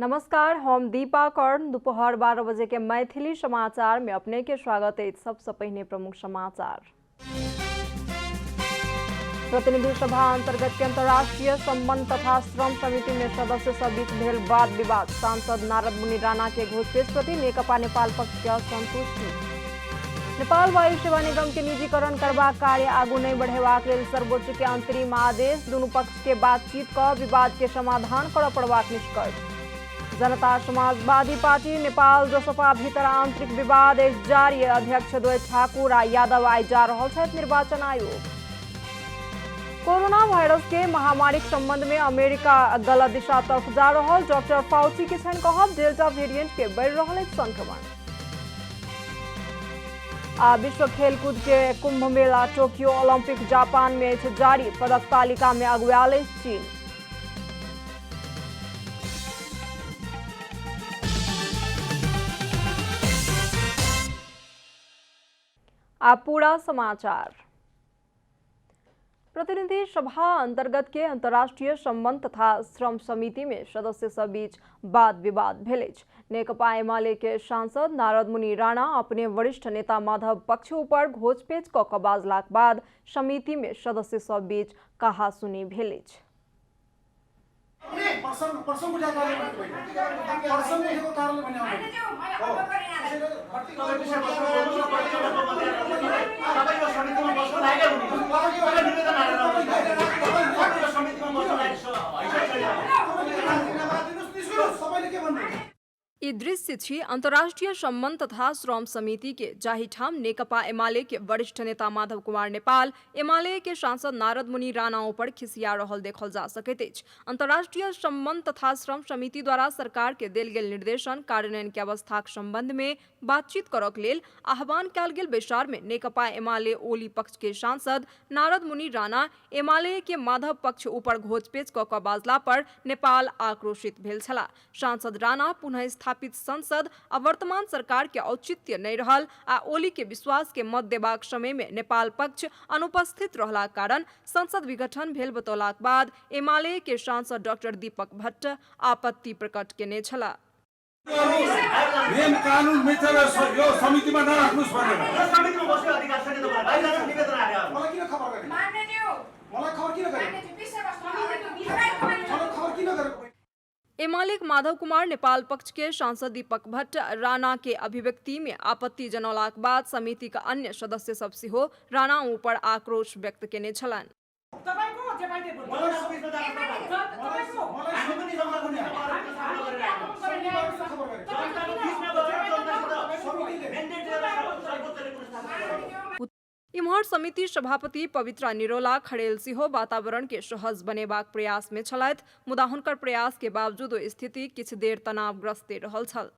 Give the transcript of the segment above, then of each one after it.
नमस्कार, हम दीपा कर्ण। दोपहर 12 बजे के मैथिली समाचार में अपने के स्वागत है। सबसे पहले प्रमुख समाचार। प्रतिनिधि सभा अंतर्गत के अंतर्राष्ट्रीय संबंध तथा श्रम समिति में सदस्य सब बीच भेल वाद विवाद। सांसद नारद मुनि राणा के घोषपेश प्रति नेकपा नेपाल पक्ष के असंतुष्टि। नेपाल वायु सेवा निगम के निजीकरण करबाक कार्य आगू नहीं बढ़ेबाक लेल सर्वोच्च के अंतरिम आदेश। दुनू पक्ष के बातचीत कर विवाद के समाधान करऽ पड़बाक निष्कर्ष। जनता समाजवादी पार्टी नेपाल जसपा भीतर आंतरिक विवाद जारी। अध्यक्ष द्वय ठाकुर आ यादव आई जा रहल छथि निर्वाचन आयोग। कोरोना वायरस के महामारी के संबंध में अमेरिका गलत दिशा तरफ जा रहल। डॉक्टर फाउची के छन कहब डेल्टा वेरिएंट के बढ़ रहल संक्रमण। आ विश्व खेलकूद के Kumbh Mela Tokyo Olympic Japan में जारी। पदक तालिका में अगुआल चीन। आप पूरा समाचार। प्रतिनिधि सभा अंतर्गत के अंतर्राष्ट्रीय संबंध तथा श्रम समिति में सदस्य सब बीच वाद विवाद भेल। नेकपा एमाले के सांसद नारद मुनि राणा अपने वरिष्ठ नेता माधव पक्ष ऊपर घोचपेच क बाजलाक बाद समिति में सदस्य सब बीच कहासुनी भेल। ई दृश्य छी अंतर्राष्ट्रीय संबंध तथा श्रम समिति के, जाहि ठाम नेकपा एमाले के वरिष्ठ नेता माधव कुमार नेपाल एमाले के सांसद नारद मुनि राणा पर खिसिया रहल देखल जा सकैत अछि। अंतर्राष्ट्रीय संबंध तथा श्रम समिति द्वारा सरकार के देल गेल निर्देशन कार्यान्वयन के अवस्थाक संबंध में बातचीत करक लेल आह्वान कयल गेल बैसार में नेकपा एमाले ओली पक्ष के सांसद नारद मुनि राणा एमाले के माधव पक्ष ऊपर घोचपेच क बाजला पर नेपाल आक्रोशित भेल छला। सांसद राणा पुनः स्थापित संसद आ वर्तमान सरकार के औचित्य नहीं रहल आ ओली के विश्वास के मत देबाक समय में नेपाल पक्ष अनुपस्थित रहला कारण संसद विघटन भेल बतौलाक बाद एमाले के सांसद डॉक्टर दीपक भट्ट आपत्ति प्रकट केने छला। नियम कानून मिचेर यो समितिमा नराख्नुस् भनेर यो समितिमा बस्ने अधिकार छैन तपाईलाई बाहिर निवेदन आयो। मलाई किन खबर गरे? मान्ने दियो। मलाई खबर किन गरे? खबर किन गरे? एमाले माधव कुमार नेपाल पक्ष के सांसद दीपक भट्ट राणा के अभिव्यक्ति में आपत्ति जनौलाक बाद समिति का अन्य सदस्य सब सेहो राणा ऊपर आक्रोश व्यक्त केने छलान्। इम्हर समिति सभापति पवित्रा निरोला खड़ेल सिहो वातावरण के सहज बनेबाक प्रयास में छलथि, मुदा हुनकर प्रयास के बावजूद स्थिति किछु देर तनावग्रस्त रहल छल।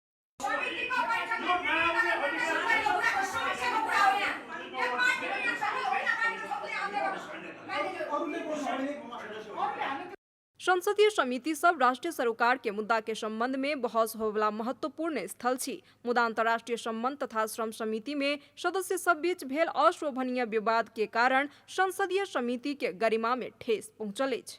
संसदीय समिति सब राष्ट्रीय सरोकार के मुद्दा के संबंध में बहस होवला महत्वपूर्ण स्थल छी, मुदा अंतर्राष्ट्रीय संबंध तथा श्रम समिति में सदस्य सब बीच भेल अशोभनीय विवाद के कारण संसदीय समिति के गरिमा में ठेस पहुंचल अछि।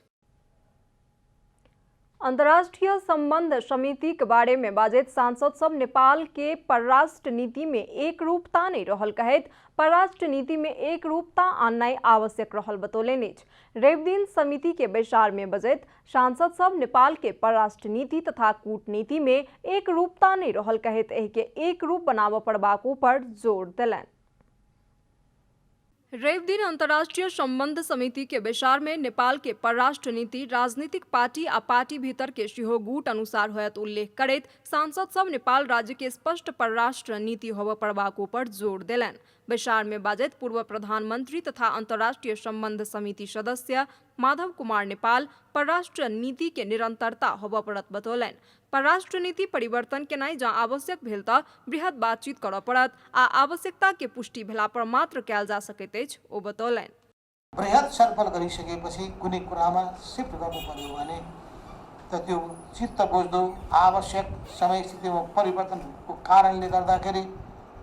अंतर्राष्ट्रीय संबंध समिति के बारे में बाजैत सांसद सब नेपाल के परराष्ट्र नीति में एक रूपता नहीं रहल कहैत परराष्ट्र नीति में एक रूपता आननाइ आवश्यक रहल बतौलनि अछि। रवि दिन समिति के बैसार में बजैत सांसद सब नेपाल के परराष्ट्र नीति तथा कूटनीति में एक रूपता नहीं रहल कहैत एहि के एक रूप बनाबऽ पड़बाक ऊपर जोर देलनि। रवि दिन अंतर्राष्ट्रीय संबंध समिति के बैसार में नेपाल के परराष्ट्र नीति राजनीतिक पार्टी आ पार्टी भीतर के सेहो गुट अनुसार होयत उल्लेख करैत सांसद सब नेपाल राज्य के स्पष्ट परराष्ट्र नीति होबऽ पड़बाक ऊपर जोर देलनि। बैसार में बाजैत पूर्व प्रधानमंत्री तथा अंतर्राष्ट्रीय संबंध समिति सदस्य माधव कुमार नेपाल परराष्ट्र नीति के निरंतरता होबऽ पड़त बतौलनि। परराष्ट्र नीति परिवर्तन केनाइ जँ आवश्यक भेल तऽ बृहत बातचीत करऽ पड़त आ आवश्यकता के पुष्टि भेला पर मात्र कयल जा सकैत अछि, ओ बतौलनि। बृहत छलफल गरिसकेपछि कुनै कुरामा शिफ्ट गर्नु पर्यो भने त त्यो चित्त बुझ्दो आवश्यक समय स्थितिमा परिवर्तनको कारणले गर्दाखेरि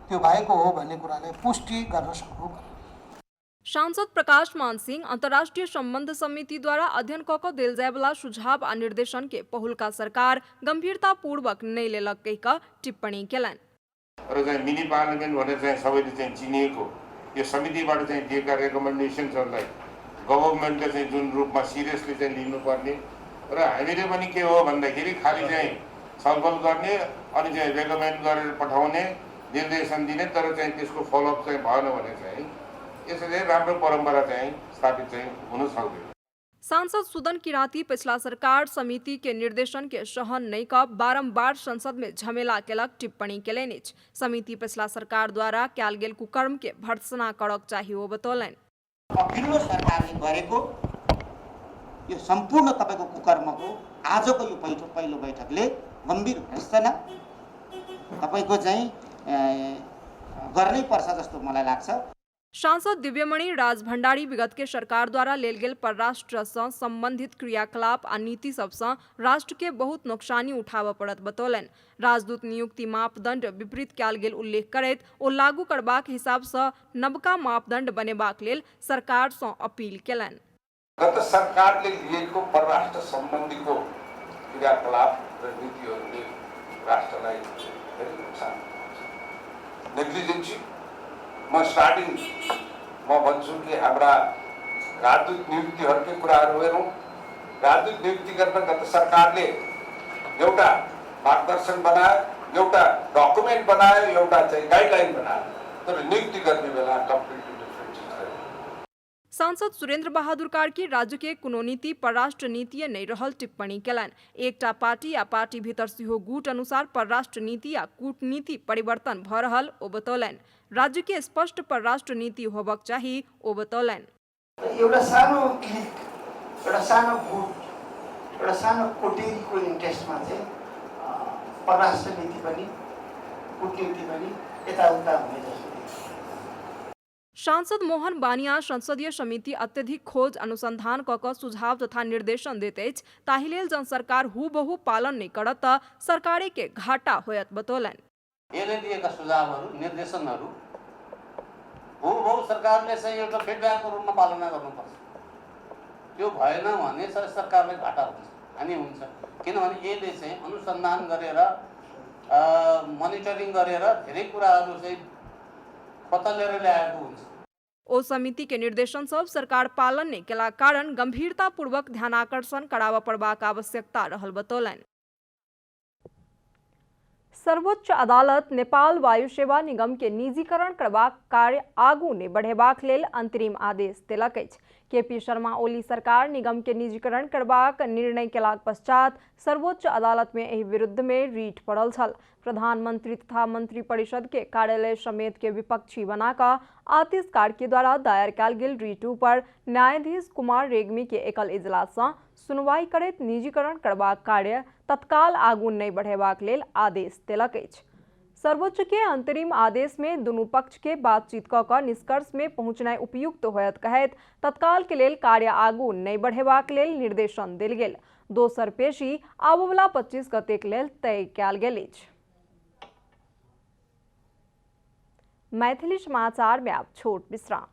त्यो भएको हो भन्ने कुराले पुष्टि गर्न सक्नु। सांसद प्रकाश मान सिंह अंतर्राष्ट्रीय संबंध समिति द्वारा अध्ययन कऽ देल जाय वाला सुझाव आ निर्देशन के पहिलका सरकार गंभीरता पूर्वक नहीं लेलक कहि कऽ टिप्पणी केलनि। र चाहिँ मिनी पार्लियामेन्ट भनेर चाहिँ सबैले चाहिँ चिनिएको यो समितिबाट चाहिँ दिएका रेकमेन्डेसन्सहरूलाई गभर्मेन्टले चाहिँ जुन रूपमा सिरियसली चाहिँ लिनुपर्ने र हामीले पनि के हो भन्दाखेरि खालि चाहिँ छलफल गर्ने अनि चाहिँ रेकमेन्ड गरेर पठाउने निर्देशन दिने तर चाहिँ त्यसको फलोअप चाहिँ भएन भने चाहिँ यसले राम्रो परम्परा चाहिँ स्थापित चाहिँ हुन सक्दैन। सांसद सुदन किराती पिछला सरकार समिति के निर्देशन के सहन नहीं कर बारंबार संसद में झमेला केलक टिप्पणी केलनि। समिति पिछला सरकार द्वारा कैल गेल कुकर्म के भर्त्सना करक चाहिए बतौलनि। अघिल्लो सरकारले गरेको यो सम्पूर्ण तपाईको कुकर्मको आजको यो पहिलो बैठकले गम्भीर भर्त्सना तपाईको चाहिँ गर्नै पर्छ जस्तो मलाई लाग्छ। सांसद दिव्यमणि राज भण्डारी विगत के सरकार द्वारा लेल गेल परराष्ट्र से संबंधित क्रियाकलाप आ नीति सबसे राष्ट्र के बहुत नुकसानी उठाबऽ पड़त बतौलनि। राजदूत नियुक्ति मापदंड विपरीत कयल गेल उल्लेख करैत ओ लागू करबाक हिसाब से नवका मापदंड बनेबाक लेल सरकार से अपील केलनि। गत सरकारले लिएको परराष्ट्र सम्बन्धीको क्रियाकलाप र नीतिहरूले राष्ट्रलाई धेरै नोक्सान नेग्लिजेन्सी म भन्छु कि हाम्रा राजदूत नियुक्तिहरूकै कुराहरू हेरौँ। राजदूत नियुक्ति गर्न गत सरकारले एउटा मार्गदर्शन बनायो, एउटा डकुमेन्ट बनायो, एउटा चाहिँ गाइडलाइन बनायो, तर नियुक्ति गर्ने बेला कम्प्लिटली डिफरेन्ट चिज रह्यो। सांसद सुरेन्द्र बहादुर कार्की राज्य के कोनो नीति परराष्ट्र नीति नहीं रहल टिप्पणी केलनि। एकटा पार्टी या पार्टी भीतर सेहो गुट अनुसार परराष्ट्र नीति या कूटनीति परिवर्तन भ रहल ओ बतौलनि। राज्य के स्पष्ट परराष्ट्र नीति होबक चाहिए ओ बतौलनि। एउटा सानो गुट एउटा सानो कोटेरीको इन्ट्रेस्टमा चाहिँ परराष्ट्र नीति पनि कूटनीति पनि यताउता हुने जस्तो। सांसद मोहन बानिया संसदीय समिति अत्यधिक खोज अनुसंधान कऽ सुझाव तथा निर्देशन देते ताहि लेल जन सरकार हुबहु पालन नहीं करत त सरकारे के घाटा होयत बतौलनि। यसले दिएका सुझावहरू निर्देशनहरू हुबहु सरकारले चाहिँ एउटा फिडब्याकको रूपमा पालना गर्नुपर्छ। त्यो भएन भने सरकारलाई घाटा हुन्छ, हानि हुन्छ। किनभने यसले चाहिँ अनुसन्धान गरेर मोनिटरिङ गरेर धेरै कुराहरू चाहिँ पत्ता ल्याएको हुन्छ। ओ समिति के निर्देशन सब सरकार पालन नहीं केला कारण गंभीरता पूर्वक ध्यानाकर्षण कराबऽ पड़बाक आवश्यकता रहल बतौलनि। सर्वोच्च अदालत नेपाल वायु सेवा निगम के निजीकरण करबाक कार्य आगू ने बढ़ेबाक लेल अंतरिम आदेश देलक अछि। केपी शर्मा ओली सरकार निगम के निजीकरण करबाक निर्णय केलाक पश्चात सर्वोच्च अदालत में एहि विरुद्ध में रीट पड़ल छल। प्रधानमंत्री तथा मंत्री परिषद के कार्यालय समेत के विपक्षी बनाकर आतिश कार्की द्वारा दायर कयल गेल रीट पर न्यायाधीश कुमार रेग्मी के एकल इजलास से सुनवाई करैत निजीकरण करबाक कार्य तत्काल आगू नहीं बढ़ेबाक लेल आदेश देलक अछि। सर्वोच्च के अंतरिम आदेश में दुनू पक्ष के बातचीत कऽ निष्कर्ष में पहुंचनाइ उपयुक्त होयत कहैत तत्काल के लेल कार्य आगू नहीं बढ़ेबाक लेल निर्देशन देल गेल। दोसर पेशी आबयवला 25 गतेक लेल तय कयल गेल अछि। मैथिली समाचार में आप छोट विश्राम।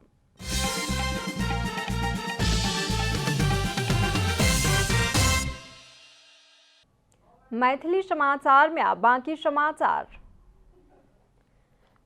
मैथिली समाचार में आप बाकी समाचार।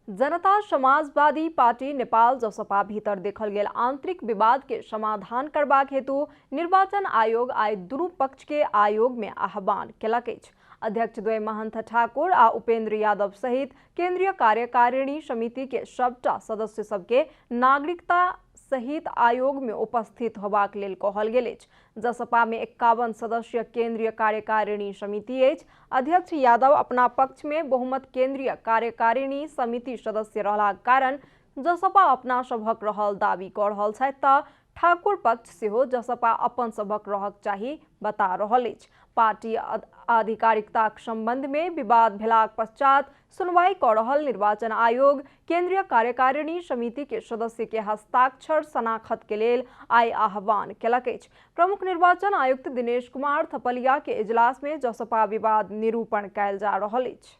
जनता समाजवादी पार्टी नेपाल जसपा भीतर देखल गेल आंतरिक विवाद के समाधान करबाक हेतु निर्वाचन आयोग आइ दुनू पक्ष के आयोग में आह्वान केलक अछि। अध्यक्ष द्वय महंत ठाकुर आ उपेंद्र यादव सहित केंद्रीय कार्यकारिणी समिति के सबटा सदस्य सबके नागरिकता सहित आयोग में उपस्थित होबाक लेल कहल गेल अछि। जसपा में 51 सदस्य केंद्रीय कार्यकारिणी समिति अछि। अध्यक्ष यादव अपना पक्ष में बहुमत केंद्रीय कार्यकारिणी समिति सदस्य रहलाक कारण जसपा अपना सभक रहल दावी कऽ रहल छथि तऽ ठाकुर पक्ष सेहो जसपा अपन सभक रहक चाही बता रहल अछि। पार्टी आधिकारिकताक संबंध में विवाद भेलाक पश्चात सुनवाई कऽ रहल निर्वाचन आयोग केंद्रीय कार्यकारिणी समिति के सदस्य के हस्ताक्षर शनाखत के लेल आइ आह्वान केलक अछि। प्रमुख निर्वाचन आयुक्त दिनेश कुमार थपलिया के इजलास में जसपा विवाद निरूपण कयल जा रहल अछि।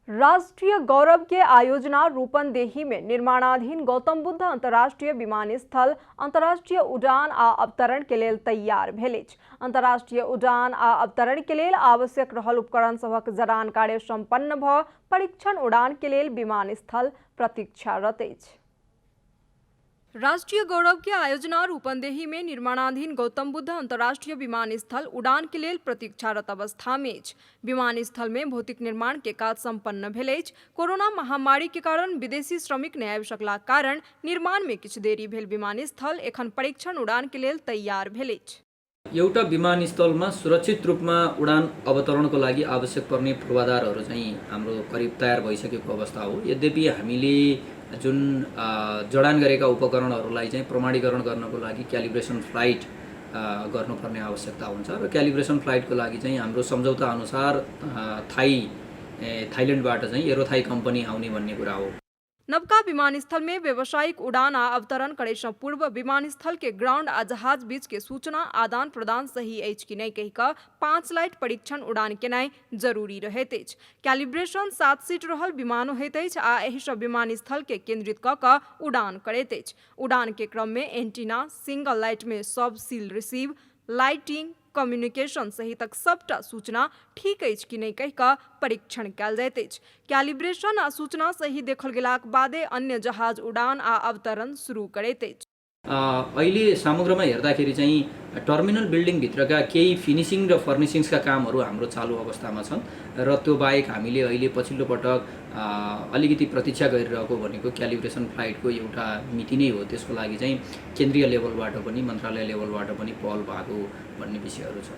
राष्ट्रीय गौरव के आयोजना रूपन्देही में निर्माणाधीन गौतम बुद्ध अंतर्राष्ट्रीय विमानस्थल अंतर्राष्ट्रीय उड़ान आ अवतरण के लेल तैयार भेल अछि। अंतर्राष्ट्रीय उड़ान आ अवतरण के लेल आवश्यक रहल उपकरण सभक जड़ान कार्य संपन्न भ परीक्षण उड़ान के लेल विमानस्थल प्रतीक्षारत अछि। राष्ट्रीय गौरव के आयोजना रूपन्देही में निर्माणाधीन गौतम बुद्ध अंतर्राष्ट्रीय विमानस्थल उड़ान के लेल प्रतीक्षारत अवस्था में अछि। विमानस्थल में भौतिक निर्माण के काज संपन्न भेल अछि। कोरोना महामारी के कारण विदेशी श्रमिक नहि आबि सकलाक कारण निर्माण में किछु देरी भेल विमानस्थल एखन परीक्षण उड़ान के लेल तैयार भेल अछि। एउटा विमानस्थलमा सुरक्षित रूपमा उडान अवतरणको लागि आवश्यक पर्ने पूर्वाधारहरू चाहिँ हाम्रो करिब तयार भइसकेको अवस्था हो। यद्यपि हामीले जुन जडान गरेका उपकरणहरूलाई चाहिँ प्रमाणीकरण गर्नको लागि क्यालिब्रेसन फ्लाइट गर्नुपर्ने आवश्यकता हुन्छ र क्यालिब्रेसन फ्लाइटको लागि चाहिँ हाम्रो सम्झौता अनुसार थाइल्यान्डबाट चाहिँ एरोथाई कम्पनी आउने भन्ने कुरा हो। नवका विमानस्थल में व्यावसायिक उड़ान आ अवतरण करे से पूर्व विमानस्थल के ग्राउंड आ जहाज बीच के सूचना आदान प्रदान सही अछि कि नहीं कहि कऽ 5 लाइट परीक्षण उड़ान केनाइ जरूरी रहैत अछि। कैलिब्रेशन 7 सीट रहल विमानो होइत अछि आ एहि सब विमानस्थल के केंद्रित कऽ कऽ उड़ान करैत अछि। उड़ान के क्रम में एंटीना सिंगल लाइट में सब सील रिसीव लाइटिंग कम्युनिकेशन सहितक सबटा सूचना ठीक अछि कि नहीं कहि कऽ परीक्षण कयल जाइत अछि। कैलिब्रेशन आ सूचना सही देखल गेलाक बादे अन्य जहाज उड़ान आ अवतरण शुरू करैत अछि। अहिले समग्रमा हेर्दाखेरि चाहिँ टर्मिनल बिल्डिङ भित्रका केही फिनिशिङ र फर्निशिङ्सका कामहरू हाम्रो चालु अवस्थामा छन् र त्यो बाहेक हामीले अहिले पछिल्लो पटक अलिकति प्रतीक्षा गरिरहेको भनेको क्यालिब्रेसन फ्लाइटको एउटा मिति नै हो। त्यसको लागि चाहिँ केन्द्रीय लेभलबाट पनि मन्त्रालय लेभलबाट पनि पहल भएको भन्ने विषयहरू छ।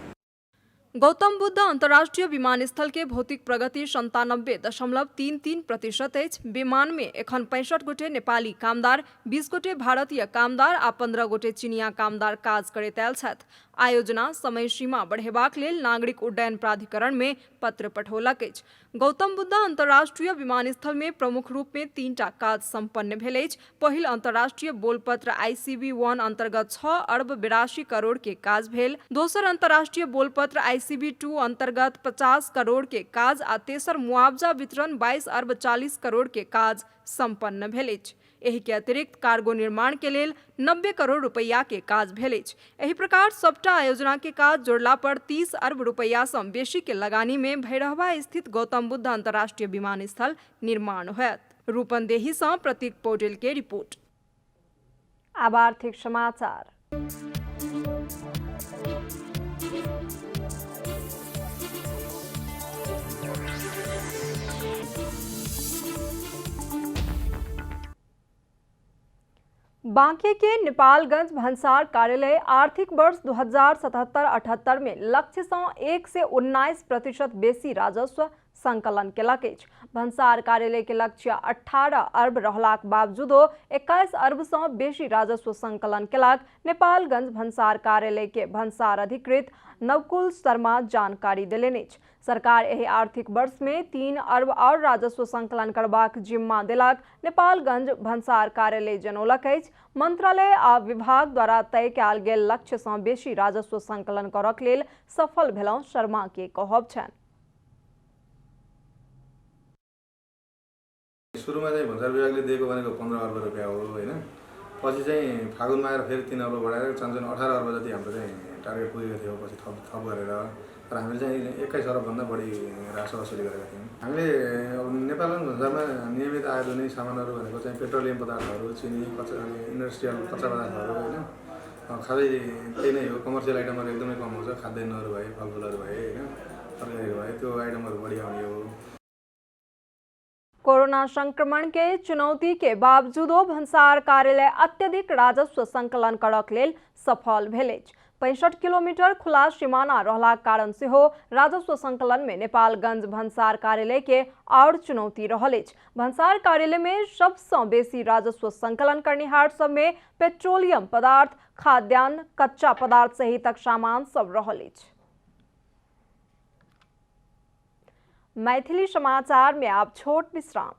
गौतम बुद्ध अंतर्राष्ट्रीय विमानस्थल के भौतिक प्रगति 97.33% अछि। विमान में एखन 65 गोटे नेपाली कामदार, 20 गोटे भारतीय कामदार आ 15 गोटे चीनिया कामदार काज करैत आयल छथि। आयोजना समय सीमा बढ़ेबाक लेल नागरिक उड्डयन प्राधिकरण में पत्र पठौलक अछि। गौतम बुद्ध अंतर्राष्ट्रीय विमानस्थल में प्रमुख रूप में 3टा काज संपन्न भेल अछि। पहिल अंतर्राष्ट्रीय बोलपत्र ICB-1 अंतर्गत 6 अरब 82 करोड़ के काज भेल। दोसर अंतर्राष्ट्रीय बोलपत्र ICB-2 अंतर्गत 50 करोड़ के काज आ तेसर मुआवजा वितरण 22 अरब 40 करोड़ के काज संपन्न भेल अछि। एहि के अतिरिक्त कार्गो निर्माण के लेल 90 करोड़ रुपया के काज भेल अछि। एहि प्रकार सबटा आयोजना के काज जोड़ला पर 30 अरब रुपया सँ बेसी के लगानी में भैरहवा स्थित गौतम बुद्ध अंतर्राष्ट्रीय विमानस्थल निर्माण होयत। रूपन्देही सँ प्रतीक पौडेल के रिपोर्ट। अब आर्थिक समाचार। बांके के नेपालगंज भन्सार कार्यालय आर्थिक वर्ष 2077-78 में लक्ष्य सँ 1 से 19% बेसी राजस्व संकलन केलक अछि। भन्सार कार्यालय के लक्ष्य 18 अरब रहलाक बावजूदो 21 अरब सँ बेसी राजस्व संकलन केलक नेपालगंज भन्सार कार्यालय के भन्सार अधिकृत नवकुल शर्मा जानकारी देलनि अछि। सरकार एहि आर्थिक वर्ष में 3 अरब और राजस्व संकलन करबाक जिम्मा देलक नेपालगंज भन्सार कार्यालय जनौलक अछि। मंत्रालय आ विभाग द्वारा तय कयल गेल लक्ष्य सँ बेसी राजस्व संकलन करक लेल सफल भेलहुँ शर्मा के कहब छनि। सुरुमा चाहिँ भन्सार विभागले दिएको भनेको 15 अर्ब रुपियाँ हो हैन। पछि चाहिँ फागुनमा आएर फेरि 3 अर्ब बढाएर चञ्चन 18 अर्ब जति हाम्रो चाहिँ टार्गेट पुगेको थियो। पछि थप गरेर तर हामीले चाहिँ 21 अर्ब भन्दा बढी राजस्व वसुली गरेका थियौँ। हामीले अब नेपालगञ्ज भन्सारमा नियमित आयोजनीय सामानहरू भनेको चाहिँ पेट्रोलियम पदार्थहरू, चिनी, इन्डस्ट्रियल कच्चा पदार्थहरू हैन। खालि त्यही नै हो। कमर्सियल आइटमहरू एकदमै कम हुन्छ। खाद्यान्नहरू भए, फलफुलहरू भए हैन, तरकारीहरू भए, त्यो आइटमहरू बढी आउने हो। कोरोना संक्रमण के चुनौती के बावजूदो भन्सार कार्यालय अत्यधिक राजस्व संकलन करक लेल सफल भेल अछि। 65 किलोमीटर खुला सीमाना रहलाक कारण से हो राजस्व संकलन में नेपालगंज भन्सार कार्यालय के और चुनौती रहल अछि। भन्सार कार्यालय में सबसँ बेसी राजस्व संकलन करनिहार सब में पेट्रोलियम पदार्थ, खाद्यान्न, कच्चा पदार्थ सहितक सामान सब रहल अछि। मैथिली समाचार में आप छोट विश्राम।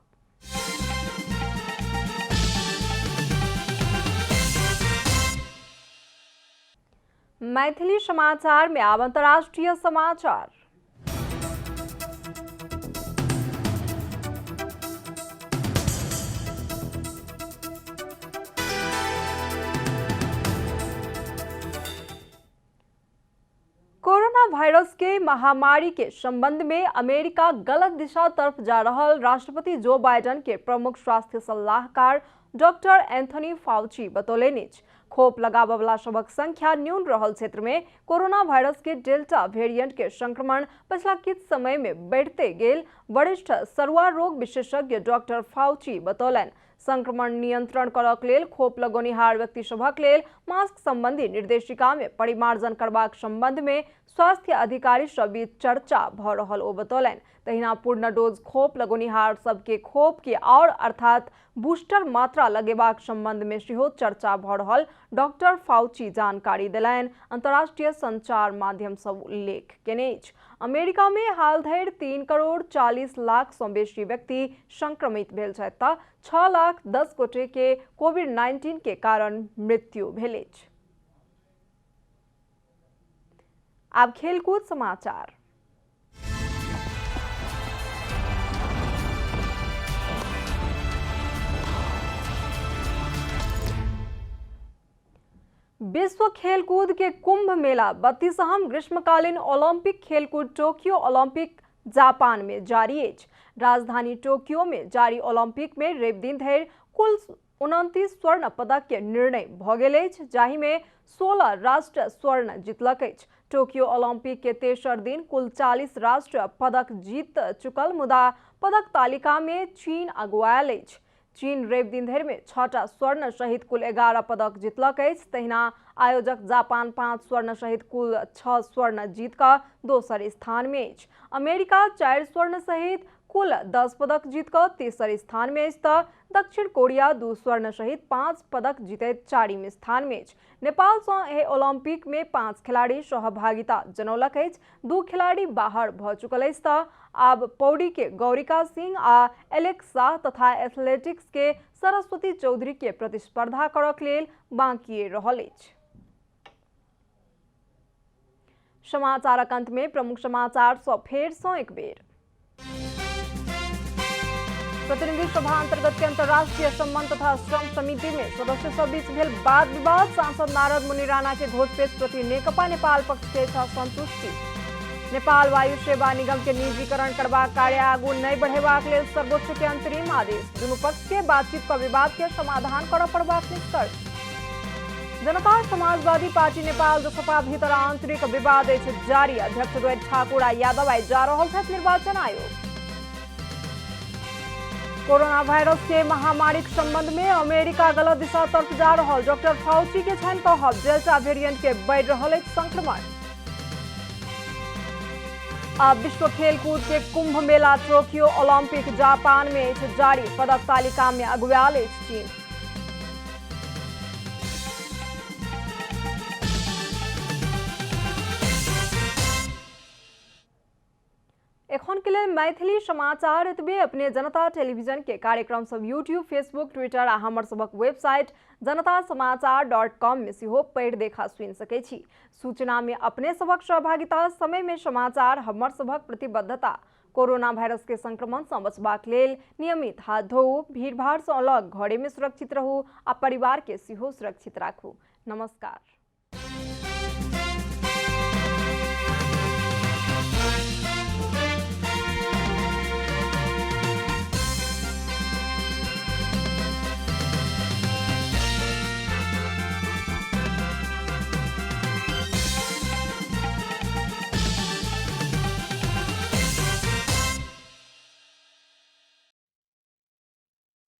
मैथिली समाचार में अब अंतर्राष्ट्रीय समाचार। वायरस के महामारी के संबंध में अमेरिका गलत दिशा तरफ जा रहा। राष्ट्रपति जो बाइडेन के प्रमुख स्वास्थ्य सलाहकार डॉक्टर एंथनी फाउची बतौलेनि खोप लगाबला सबक संख्या न्यून रहल क्षेत्र में कोरोना वायरस के डेल्टा वेरिएंट के संक्रमण पिछला किछ समय में बढ़ते गेल। वरिष्ठ सरुआ रोग विशेषज्ञ डॉक्टर फाउची बतौलन संक्रमण नियंत्रण करक लेल खोप लगोनिहार व्यक्ति सभक लेल मास्क संबंधी निर्देशिका में परिमार्जन करबाक संबंध में स्वास्थ्य अधिकारी सब बीच चर्चा भ रहल ओ बतौलन। तहिना पूर्ण डोज खोप लगोनिहार सबके खोप के और अर्थात बूस्टर मात्रा लगेबाक संबंध में सेहो चर्चा भ रहल डॉक्टर फाउची जानकारी देलनि। अंतर्राष्ट्रीय संचार माध्यम सब उल्लेख केने अछि अमेरिका में हाल धरि 3,40,00,000 सँ बेसी व्यक्ति संक्रमित भेल छथि तऽ 6,10,00,000 गोटे के कोविड-19 के कारण मृत्यु भेल अछि। अब खेलकूद समाचार। विश्व खेलकूद के कुंभ मेला 32वां ग्रीष्मकालीन ओलंपिक खेलकूद टोक्यो ओलंपिक जापान में जारी अछि। राजधानी टोक्यो में जारी ओलंपिक में रवि दिन धरि कुल 29 स्वर्ण पदक के निर्णय भ गेल अछि, जाहि में 16 राष्ट्र स्वर्ण जीतलक अछि। टोक्यो ओलंपिक के तेसर दिन कुल 40 राष्ट्र पदक जीत चुकल मुदा पदक तालिका में चीन अगुआयल अछि। चीन रवि दिन धरि में 6टा स्वर्ण सहित कुल 11 पदक जीतलक अछि। तहिना आयोजक जापान 5 स्वर्ण सहित कुल 6 स्वर्ण जीत का दोसर स्थान में अछि। अमेरिका 4 स्वर्ण सहित कुल 10 पदक जीत कर तेसर स्थान में अछि तऽ दक्षिण कोरिया 2 स्वर्ण सहित 5 पदक जीतैत 4वीं स्थान में अछि। नेपाल सँ एहि ओलंपिक में 5 खिलाड़ी सहभागिता जनौलक अछि। 2 खिलाड़ी बाहर भ चुकल अछि तऽ आब पौड़ी के गौरिका सिंह आ एलेक्स शाह तथा एथलेटिक्स के सरस्वती चौधरी के प्रतिस्पर्धा करक लेल बाँकी रहल अछि। समाचारक अंत में प्रमुख समाचार सँ फेर सँ एक बेर। प्रतिनिधि सभा अंतर्गत के अंतर्राष्ट्रीय सम्मान तथा श्रम समिति में सदस्य सब बीच भेल वाद विवाद। सांसद नारद मुनि राणा के घोषपेश प्रति नेकपा नेपाल पक्ष के संतुष्टि। नेपाल वायु सेवा निगम के निजीकरण करबाक कार्य आगू नहीं बढ़ेबाक लेल सर्वोच्च के अंतरिम आदेश। दुनू पक्ष के बातचीत का विवाद के समाधान करऽ पड़बाक निष्कर्ष। जनता समाजवादी पार्टी नेपाल जसपा भीतर आंतरिक विवाद अछि जारी। अध्यक्ष द्वैत ठाकुर आ यादव आई जा रहल छथि निर्वाचन आयोग। कोरोना वायरस के महामारी के संबंध में अमेरिका गलत दिशा तरफ जा रहा। डॉक्टर फाउची के छनि कहब डेल्टा वेरिएंट के बढ़ि रहल अछि संक्रमण। अब विश्व खेलकूद के Kumbh Mela Tokyo Olympic Japan में अछि जारी। पदक तालिका में अगुआयल अछि चीन। एखन के लिए मैथिली समाचार एतबे। अपने जनता टेलीविजन के कार्यक्रम सब यूट्यूब, फेसबुक, ट्विटर आ हमर सबक वेबसाइट जनतासमाचार.com में सेहो पढ़ि देखा सुनि सकै छी। सूचना में अपने सबक सहभागिता, समय में समाचार हमर सबक प्रतिबद्धता। कोरोना वायरस के संक्रमण से बचबाक लेल नियमित हाथ धोऊ, भीड़ भाड़ से अलग घरे में सुरक्षित रहू आ परिवार के सेहो सुरक्षित राखू। नमस्कार।